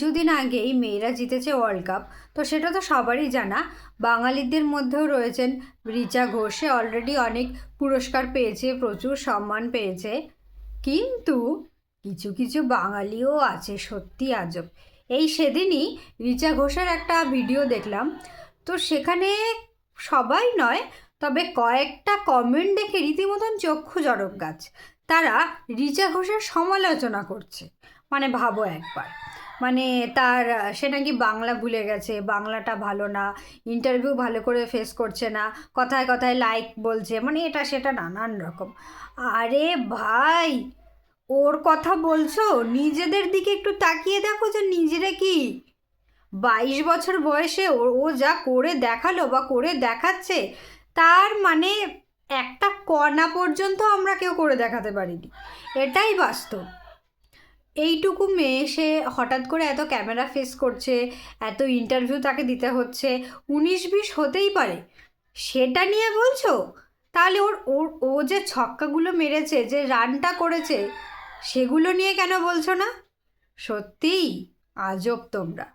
কিছুদিন আগেই মেয়েরা জিতেছে ওয়ার্ল্ড কাপ, তো সেটা তো সবারই জানা। বাঙালিদের মধ্যেও রয়েছেন রিচা ঘোষ। সে অলরেডি অনেক পুরস্কার পেয়েছে, প্রচুর সম্মান পেয়েছে। কিন্তু কিছু কিছু বাঙালিও আছে সত্যি আজব। এই সেদিনই রিচা ঘোষের একটা ভিডিও দেখলাম, তো সেখানে সবাই নয়, তবে কয়েকটা কমেন্ট দেখে রীতিমতন চক্ষু জড়ক গাছ। তারা রিচা ঘোষের সমালোচনা করছে। মানে ভাবো একবার, মানে তার সে নাকি বাংলা ভুলে গেছে, বাংলাটা ভালো না, ইন্টারভিউ ভালো করে ফেস করছে না, কথায় কথায় লাইক বলছে, মানে এটা সেটা নানান রকম। আরে ভাই, ওর কথা বলছো, নিজেদের দিকে একটু তাকিয়ে দেখো যে নিজেরা কি 22 বছর বয়সে ও ও যা করে দেখালো বা করে দেখাচ্ছে, তার মানে একটা কণা পর্যন্ত আমরা কেউ করে দেখাতে পারিনি। এটাই বাস্তব। এইটুকু মেয়ে সে হঠাৎ করে এত ক্যামেরা ফেস করছে, এত ইন্টারভিউ তাকে দিতে হচ্ছে, 19-20 হতেই পারে, সেটা নিয়ে বলছো? তাহলে ওর ওর ও যে ছক্কাগুলো মেরেছে, যে রানটা করেছে, সেগুলো নিয়ে কেন বলছো না? সত্যিই আজব তোমরা।